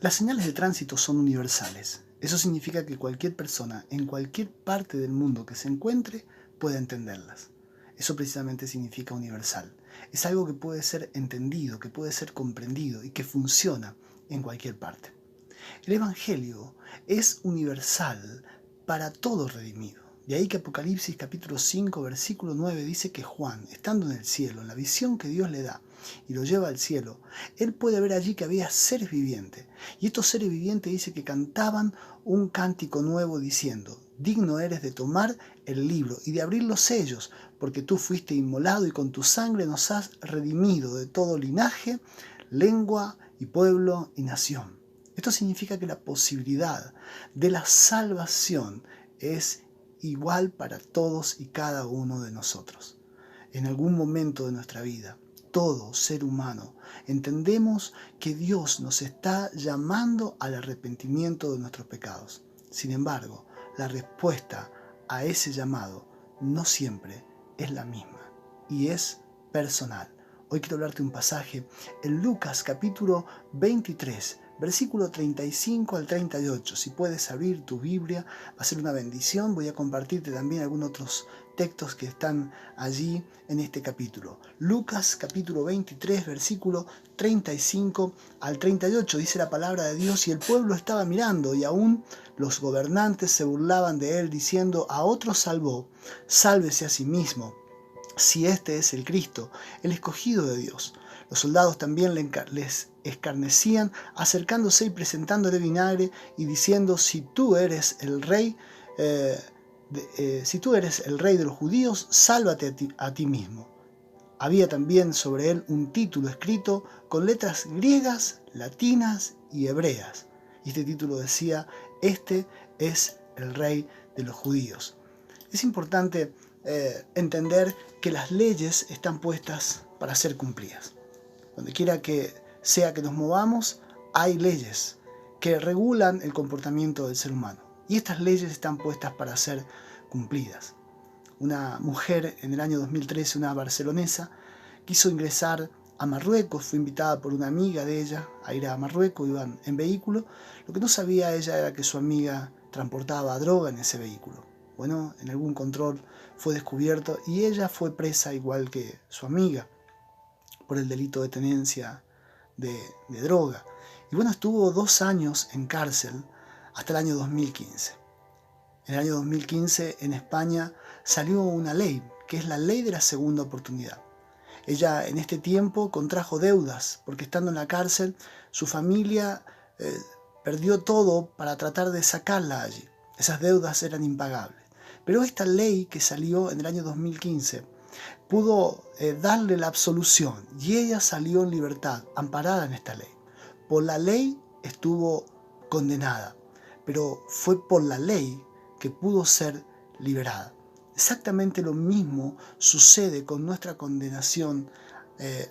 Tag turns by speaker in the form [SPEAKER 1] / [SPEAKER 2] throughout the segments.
[SPEAKER 1] Las señales de tránsito son universales. Eso significa que cualquier persona en cualquier parte del mundo que se encuentre puede entenderlas. Eso precisamente significa universal. Es algo que puede ser entendido, que puede ser comprendido y que funciona en cualquier parte. El Evangelio es universal para todo redimido. De ahí que Apocalipsis capítulo 5 versículo 9 dice que Juan, estando en el cielo, en la visión que Dios le da y lo lleva al cielo, él puede ver allí que había seres vivientes. Y estos seres vivientes dice que cantaban un cántico nuevo diciendo: digno eres de tomar el libro y de abrir los sellos, porque tú fuiste inmolado y con tu sangre nos has redimido de todo linaje, lengua y pueblo y nación. Esto significa que la posibilidad de la salvación es igual para todos y cada uno de nosotros. En algún momento de nuestra vida, todo ser humano, entendemos que Dios nos está llamando al arrepentimiento de nuestros pecados. Sin embargo, la respuesta a ese llamado no siempre es la misma y es personal. Hoy quiero hablarte un pasaje en Lucas capítulo 23, versículo 35 al 38. Si puedes abrir tu Biblia, va a ser una bendición. Voy a compartirte también algunos otros textos que están allí en este capítulo. Lucas capítulo 23, versículo 35 al 38. Dice la palabra de Dios: y el pueblo estaba mirando, y aún los gobernantes se burlaban de él, diciendo: a otro salvó, sálvese a sí mismo, si este es el Cristo, el escogido de Dios. Los soldados también les escarnecían, acercándose y presentándole vinagre y diciendo: si tú eres el rey, de los judíos, sálvate a ti mismo. Había también sobre él un título escrito con letras griegas, latinas y hebreas. Y este título decía: este es el rey de los judíos. Es importante entender que las leyes están puestas para ser cumplidas. Donde quiera que sea que nos movamos, hay leyes que regulan el comportamiento del ser humano. Y estas leyes están puestas para ser cumplidas. Una mujer en el año 2013, una barcelonesa, quiso ingresar a Marruecos, fue invitada por una amiga de ella a ir a Marruecos, iban en vehículo. Lo que no sabía ella era que su amiga transportaba droga en ese vehículo. Bueno, en algún control fue descubierto y ella fue presa igual que su amiga por el delito de tenencia de droga. Y bueno, estuvo 2 años en cárcel hasta el año 2015. En el año 2015 en España salió una ley, que es la ley de la segunda oportunidad. Ella en este tiempo contrajo deudas, porque estando en la cárcel su familia perdió todo para tratar de sacarla allí. Esas deudas eran impagables. Pero esta ley que salió en el año 2015 pudo darle la absolución y ella salió en libertad, amparada en esta ley. Por la ley estuvo condenada, pero fue por la ley que pudo ser liberada. Exactamente lo mismo sucede con nuestra condenación,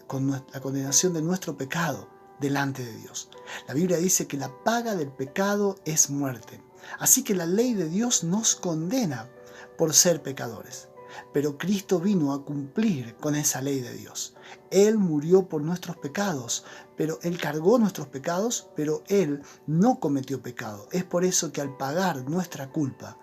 [SPEAKER 1] con la condenación de nuestro pecado delante de Dios. La Biblia dice que la paga del pecado es muerte. Así que la ley de Dios nos condena por ser pecadores. Pero Cristo vino a cumplir con esa ley de Dios. Él murió por nuestros pecados, pero Él cargó nuestros pecados, pero Él no cometió pecado. Es por eso que al pagar nuestra culpa,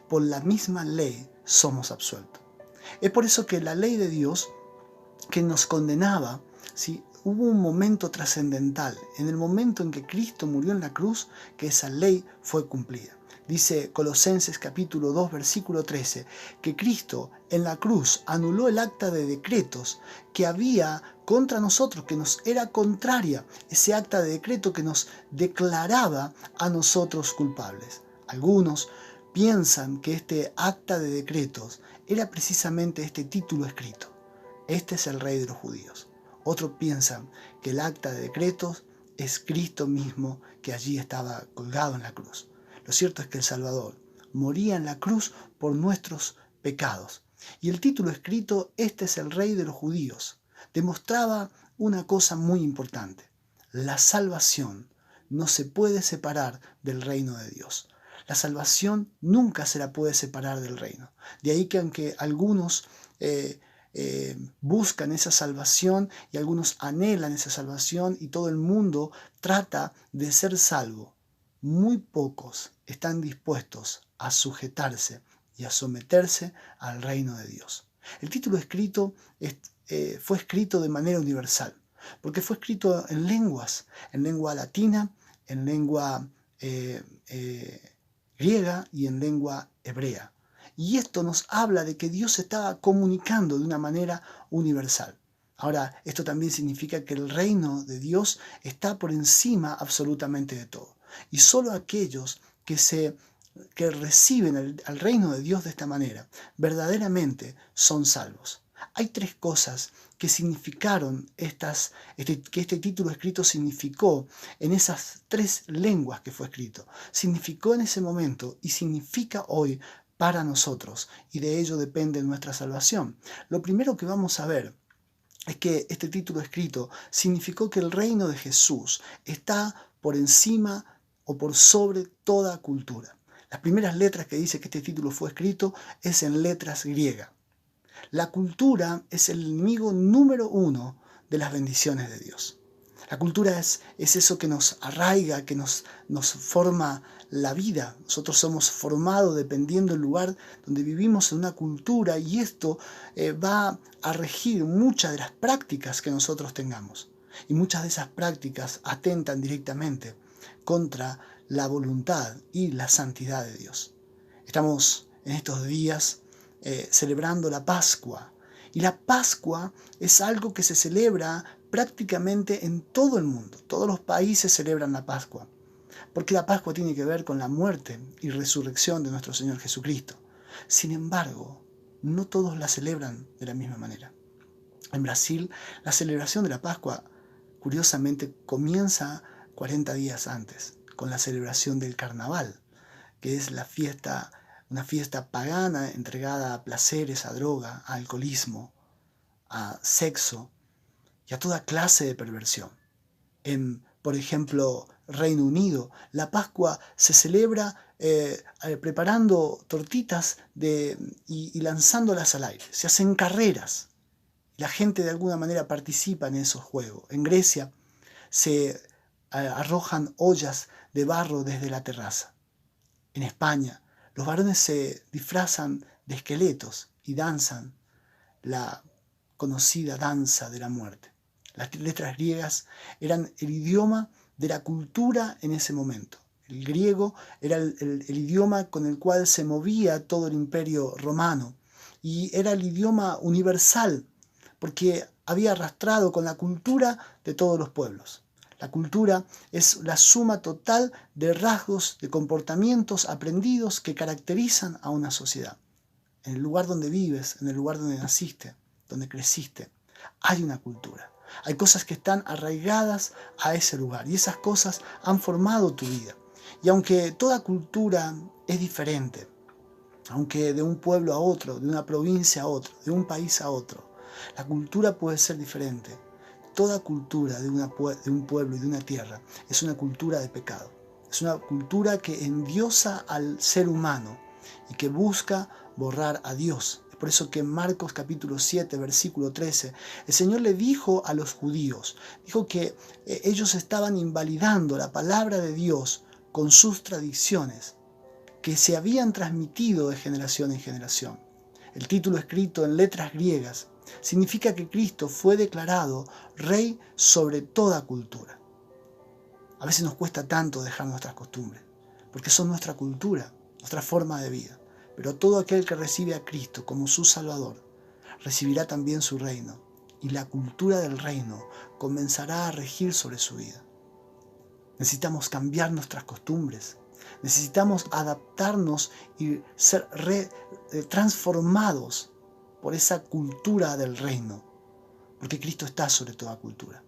[SPEAKER 1] por la misma ley somos absueltos. Es por eso que la ley de Dios que nos condenaba, ¿sí? Hubo un momento trascendental, en el momento en que Cristo murió en la cruz, que esa ley fue cumplida. Dice Colosenses capítulo 2 versículo 13 que Cristo en la cruz anuló el acta de decretos que había contra nosotros, que nos era contraria, ese acta de decreto que nos declaraba a nosotros culpables. Algunos piensan que este acta de decretos era precisamente este título escrito: este es el rey de los judíos. Otros piensan que el acta de decretos es Cristo mismo, que allí estaba colgado en la cruz. Lo cierto es que el Salvador moría en la cruz por nuestros pecados. Y el título escrito, este es el rey de los judíos, demostraba una cosa muy importante: la salvación no se puede separar del reino de Dios. La salvación nunca se la puede separar del reino. De ahí que aunque algunos buscan esa salvación y algunos anhelan esa salvación y todo el mundo trata de ser salvo. Muy pocos están dispuestos a sujetarse y a someterse al reino de Dios. El título escrito fue escrito de manera universal, porque fue escrito en lengua latina, en lengua griega y en lengua hebrea. Y esto nos habla de que Dios se estaba comunicando de una manera universal. Ahora, esto también significa que el reino de Dios está por encima absolutamente de todo. Y solo aquellos que reciben al reino de Dios de esta manera, verdaderamente son salvos. Hay tres cosas que significaron que este título escrito significó en esas tres lenguas que fue escrito. Significó en ese momento y significa hoy para nosotros, y de ello depende nuestra salvación. Lo primero que vamos a ver es que este título escrito significó que el reino de Jesús está por encima o por sobre toda cultura. Las primeras letras que dice que este título fue escrito es en letras griegas. La cultura es el enemigo número uno de las bendiciones de Dios. La cultura es eso que nos arraiga, que nos forma la vida. Nosotros somos formados dependiendo del lugar donde vivimos en una cultura y esto va a regir muchas de las prácticas que nosotros tengamos. Y muchas de esas prácticas atentan directamente contra la voluntad y la santidad de Dios. Estamos en estos días celebrando la Pascua. Y la Pascua es algo que se celebra prácticamente en todo el mundo. Todos los países celebran la Pascua. Porque la Pascua tiene que ver con la muerte y resurrección de nuestro Señor Jesucristo. Sin embargo, no todos la celebran de la misma manera. En Brasil, la celebración de la Pascua, curiosamente, comienza 40 días antes, con la celebración del Carnaval, que es una fiesta pagana entregada a placeres, a droga, a alcoholismo, a sexo y a toda clase de perversión. En, por ejemplo, Reino Unido, la Pascua se celebra preparando tortitas y lanzándolas al aire. Se hacen carreras. La gente de alguna manera participa en esos juegos. En Grecia se arrojan ollas de barro desde la terraza. En España, los varones se disfrazan de esqueletos y danzan la conocida danza de la muerte. Las letras griegas eran el idioma de la cultura en ese momento. El griego era el idioma con el cual se movía todo el imperio romano y era el idioma universal porque había arrastrado con la cultura de todos los pueblos. La cultura es la suma total de rasgos, de comportamientos aprendidos que caracterizan a una sociedad. En el lugar donde vives, en el lugar donde naciste, donde creciste, hay una cultura. Hay cosas que están arraigadas a ese lugar y esas cosas han formado tu vida. Y aunque toda cultura es diferente, aunque de un pueblo a otro, de una provincia a otro, de un país a otro, la cultura puede ser diferente. Toda cultura de un pueblo y de una tierra es una cultura de pecado. Es una cultura que endiosa al ser humano y que busca borrar a Dios. Es por eso que en Marcos capítulo 7, versículo 13, el Señor le dijo a los judíos, dijo que ellos estaban invalidando la palabra de Dios con sus tradiciones que se habían transmitido de generación en generación. El título escrito en letras griegas significa que Cristo fue declarado rey sobre toda cultura. A veces nos cuesta tanto dejar nuestras costumbres, porque son nuestra cultura, nuestra forma de vida. Pero todo aquel que recibe a Cristo como su Salvador, recibirá también su reino, y la cultura del reino comenzará a regir sobre su vida. Necesitamos cambiar nuestras costumbres, necesitamos adaptarnos y ser transformados por esa cultura del reino, porque Cristo está sobre toda cultura.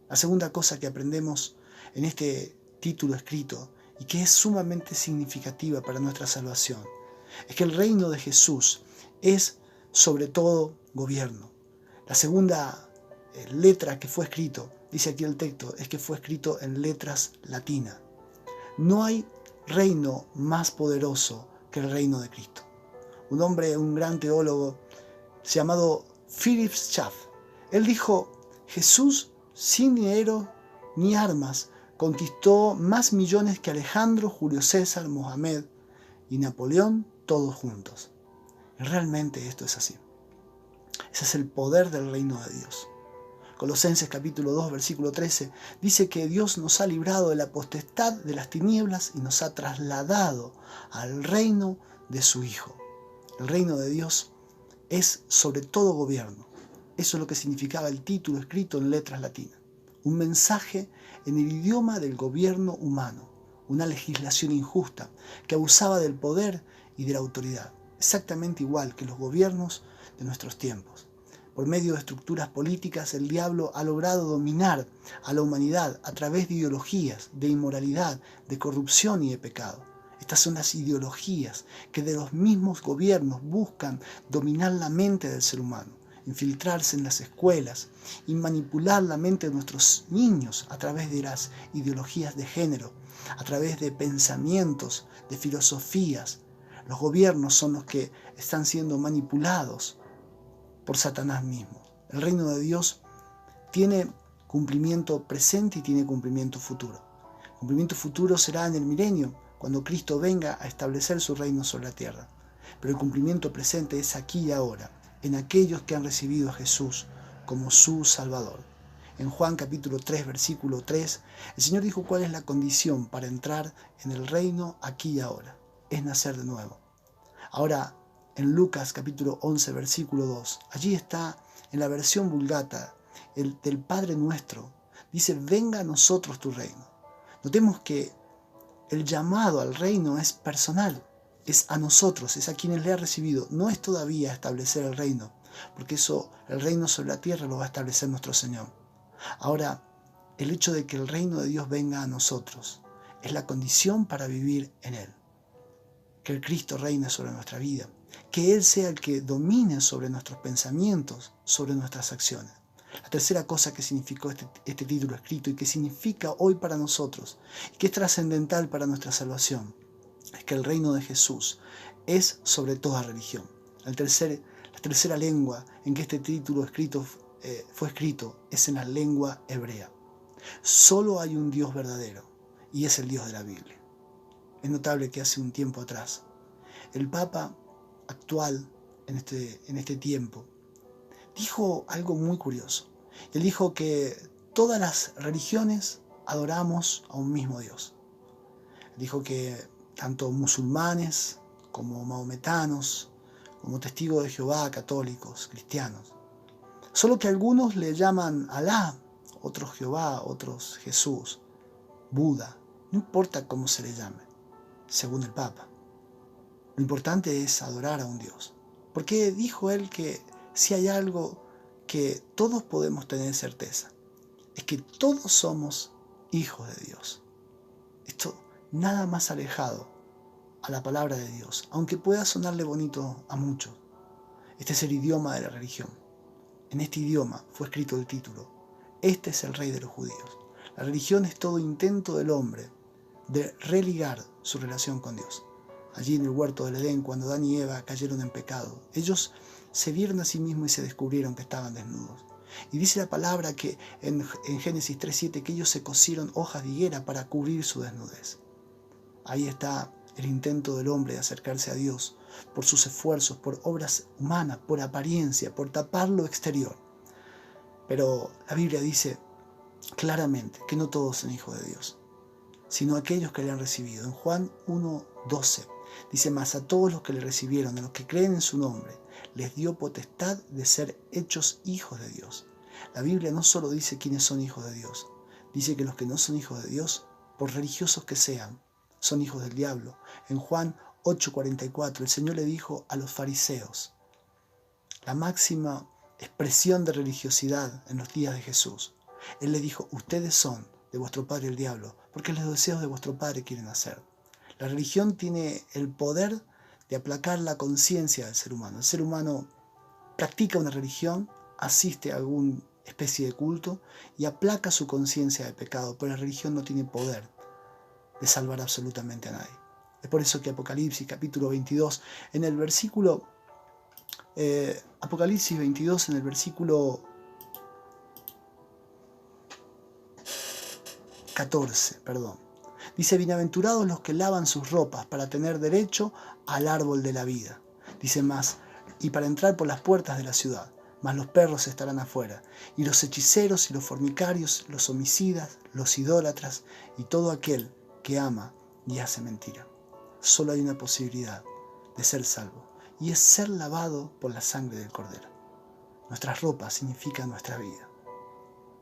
[SPEAKER 1] La segunda cosa que aprendemos en este título escrito y que es sumamente significativa para nuestra salvación es que el reino de Jesús es sobre todo gobierno. La segunda letra que fue escrito, dice aquí el texto, es que fue escrito en letras latinas. No hay reino más poderoso que el reino de Cristo. Un hombre, un gran teólogo llamado Philip Schaff. Él dijo: Jesús, sin dinero ni armas, conquistó más millones que Alejandro, Julio César, Mohamed y Napoleón, todos juntos. Y realmente esto es así. Ese es el poder del reino de Dios. Colosenses capítulo 2, versículo 13, dice que Dios nos ha librado de la potestad de las tinieblas y nos ha trasladado al reino de su Hijo. El reino de Dios es sobre todo gobierno. Eso es lo que significaba el título escrito en letras latinas. Un mensaje en el idioma del gobierno humano, una legislación injusta que abusaba del poder y de la autoridad, exactamente igual que los gobiernos de nuestros tiempos. Por medio de estructuras políticas, el diablo ha logrado dominar a la humanidad a través de ideologías, de inmoralidad, de corrupción y de pecado. Estas son las ideologías que de los mismos gobiernos buscan dominar la mente del ser humano, infiltrarse en las escuelas y manipular la mente de nuestros niños a través de las ideologías de género, a través de pensamientos, de filosofías. Los gobiernos son los que están siendo manipulados por Satanás mismo. El reino de Dios tiene cumplimiento presente y tiene cumplimiento futuro. El cumplimiento futuro será en el milenio, cuando Cristo venga a establecer su reino sobre la tierra. Pero el cumplimiento presente es aquí y ahora, en aquellos que han recibido a Jesús como su Salvador. En Juan capítulo 3, versículo 3, el Señor dijo cuál es la condición para entrar en el reino aquí y ahora. Es nacer de nuevo. Ahora, en Lucas capítulo 11, versículo 2, allí está en la versión Vulgata, el del Padre Nuestro, dice: venga a nosotros tu reino. Notemos que el llamado al reino es personal, es a nosotros, es a quienes le ha recibido. No es todavía establecer el reino, porque eso, el reino sobre la tierra lo va a establecer nuestro Señor. Ahora, el hecho de que el reino de Dios venga a nosotros es la condición para vivir en Él. Que el Cristo reine sobre nuestra vida, que Él sea el que domine sobre nuestros pensamientos, sobre nuestras acciones. La tercera cosa que significó este título escrito y que significa hoy para nosotros, y que es trascendental para nuestra salvación, es que el reino de Jesús es sobre toda religión. La tercera lengua en que este título fue escrito es en la lengua hebrea. Solo hay un Dios verdadero, y es el Dios de la Biblia. Es notable que hace un tiempo atrás, el Papa actual en este tiempo dijo algo muy curioso. Él dijo que todas las religiones adoramos a un mismo Dios. Dijo que tanto musulmanes como mahometanos, como testigos de Jehová, católicos, cristianos, solo que algunos le llaman Alá, otros Jehová, otros Jesús, Buda, no importa cómo se le llame, según el Papa. Lo importante es adorar a un Dios. Porque dijo él que si hay algo que todos podemos tener certeza, es que todos somos hijos de Dios. Esto nada más alejado a la palabra de Dios, aunque pueda sonarle bonito a muchos. Este es el idioma de la religión. En este idioma fue escrito el título: este es el rey de los judíos. La religión es todo intento del hombre de religar su relación con Dios. Allí en el huerto del Edén, cuando Adán y Eva cayeron en pecado, ellos se vieron a sí mismos y se descubrieron que estaban desnudos. Y dice la palabra que en Génesis 3:7 que ellos se cosieron hojas de higuera para cubrir su desnudez. Ahí está el intento del hombre de acercarse a Dios por sus esfuerzos, por obras humanas, por apariencia, por tapar lo exterior. Pero la Biblia dice claramente que no todos son hijos de Dios, sino aquellos que le han recibido. En Juan 1:12 dice: mas a todos los que le recibieron, a los que creen en su nombre, les dio potestad de ser hechos hijos de Dios. La Biblia no solo dice quiénes son hijos de Dios, dice que los que no son hijos de Dios, por religiosos que sean, son hijos del diablo. En Juan 8:44 el Señor le dijo a los fariseos, la máxima expresión de religiosidad en los días de Jesús. Él les dijo: ustedes son de vuestro padre el diablo, porque los deseos de vuestro padre quieren hacer. La religión tiene el poder de aplacar la conciencia del ser humano. El ser humano practica una religión, asiste a alguna especie de culto y aplaca su conciencia de pecado, pero la religión no tiene poder de salvar absolutamente a nadie. Es por eso que Apocalipsis capítulo 22, en el versículo Apocalipsis 22 en el versículo 14, Dice, bienaventurados los que lavan sus ropas para tener derecho al árbol de la vida. Dice más, y para entrar por las puertas de la ciudad, mas los perros estarán afuera, y los hechiceros y los fornicarios, los homicidas, los idólatras y todo aquel que ama y hace mentira. Solo hay una posibilidad de ser salvo, y es ser lavado por la sangre del Cordero. Nuestras ropas significan nuestra vida.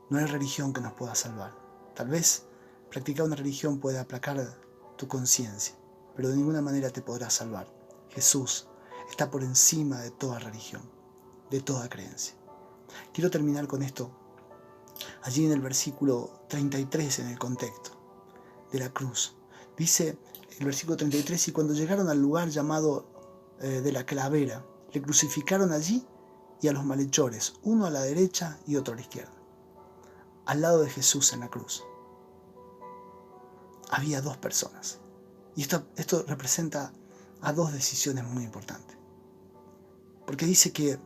[SPEAKER 1] No hay religión que nos pueda salvar. Tal vez practicar una religión puede aplacar tu conciencia, pero de ninguna manera te podrá salvar. Jesús está por encima de toda religión, de toda creencia. Quiero terminar con esto. Allí en el versículo 33, en el contexto de la cruz, dice el versículo 33, y cuando llegaron al lugar llamado de la calavera, le crucificaron allí y a los malhechores, uno a la derecha y otro a la izquierda. Al lado de Jesús en la cruz había dos personas. Y esto representa a dos decisiones muy importantes. Porque dice que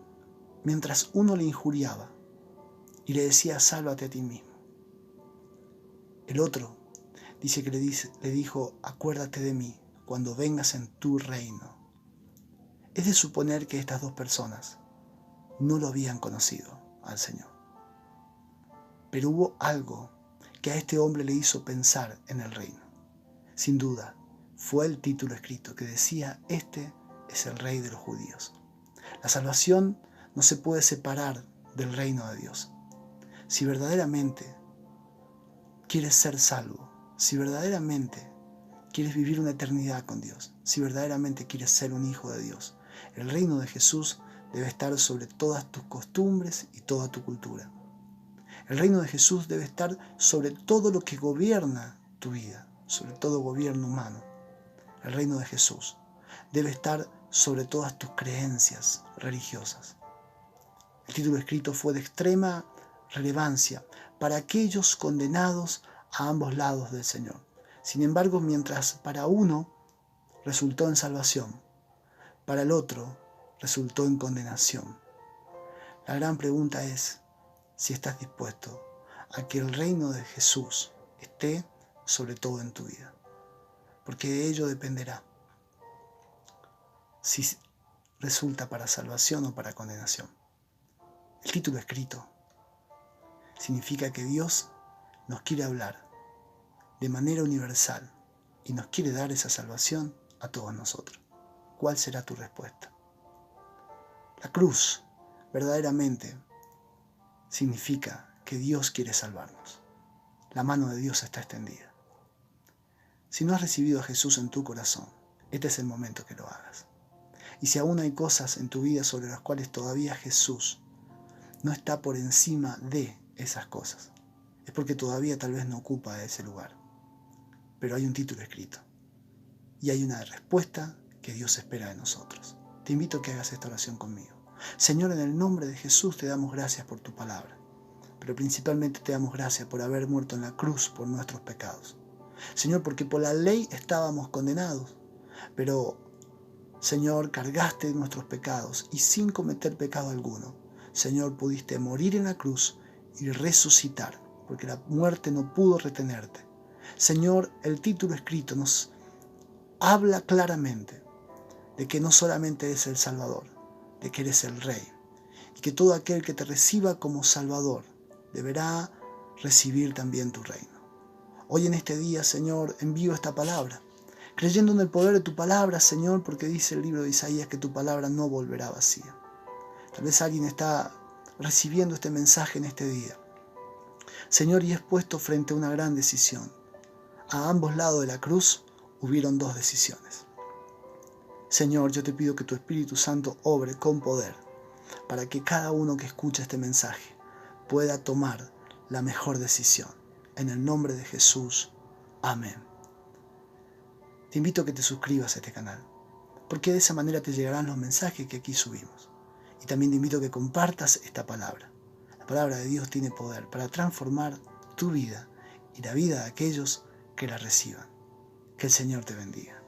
[SPEAKER 1] mientras uno le injuriaba y le decía, sálvate a ti mismo, el otro dice que le dijo, acuérdate de mí cuando vengas en tu reino. Es de suponer que estas dos personas no lo habían conocido al Señor. Pero hubo algo que a este hombre le hizo pensar en el reino. Sin duda, fue el título escrito que decía, este es el Rey de los judíos. La salvación no se puede separar del reino de Dios. Si verdaderamente quieres ser salvo, si verdaderamente quieres vivir una eternidad con Dios, si verdaderamente quieres ser un hijo de Dios, el reino de Jesús debe estar sobre todas tus costumbres y toda tu cultura. El reino de Jesús debe estar sobre todo lo que gobierna tu vida, sobre todo gobierno humano. El reino de Jesús debe estar sobre todas tus creencias religiosas. El título escrito fue de extrema relevancia para aquellos condenados a ambos lados del Señor. Sin embargo, mientras para uno resultó en salvación, para el otro resultó en condenación. La gran pregunta es si estás dispuesto a que el reino de Jesús esté sobre todo en tu vida, porque de ello dependerá si resulta para salvación o para condenación. El título escrito significa que Dios nos quiere hablar de manera universal y nos quiere dar esa salvación a todos nosotros. ¿Cuál será tu respuesta? La cruz verdaderamente significa que Dios quiere salvarnos. La mano de Dios está extendida. Si no has recibido a Jesús en tu corazón, este es el momento que lo hagas. Y si aún hay cosas en tu vida sobre las cuales todavía Jesús no está por encima de esas cosas, es porque todavía tal vez no ocupa ese lugar. Pero hay un título escrito y hay una respuesta que Dios espera de nosotros. Te invito a que hagas esta oración conmigo. Señor, en el nombre de Jesús te damos gracias por tu palabra, pero principalmente te damos gracias por haber muerto en la cruz por nuestros pecados. Señor, porque por la ley estábamos condenados, pero Señor, cargaste nuestros pecados y sin cometer pecado alguno, Señor, pudiste morir en la cruz y resucitar, porque la muerte no pudo retenerte. Señor, el título escrito nos habla claramente de que no solamente eres el Salvador, de que eres el Rey, y que todo aquel que te reciba como Salvador deberá recibir también tu reino. Hoy en este día, Señor, envío esta palabra, creyendo en el poder de tu palabra, Señor, porque dice el libro de Isaías que tu palabra no volverá vacía. Tal vez alguien está recibiendo este mensaje en este día, Señor, y es puesto frente a una gran decisión. A ambos lados de la cruz hubieron dos decisiones. Señor, yo te pido que tu Espíritu Santo obre con poder para que cada uno que escucha este mensaje pueda tomar la mejor decisión. En el nombre de Jesús. Amén. Te invito a que te suscribas a este canal, porque de esa manera te llegarán los mensajes que aquí subimos. Y también te invito a que compartas esta palabra. La palabra de Dios tiene poder para transformar tu vida y la vida de aquellos que la reciban. Que el Señor te bendiga.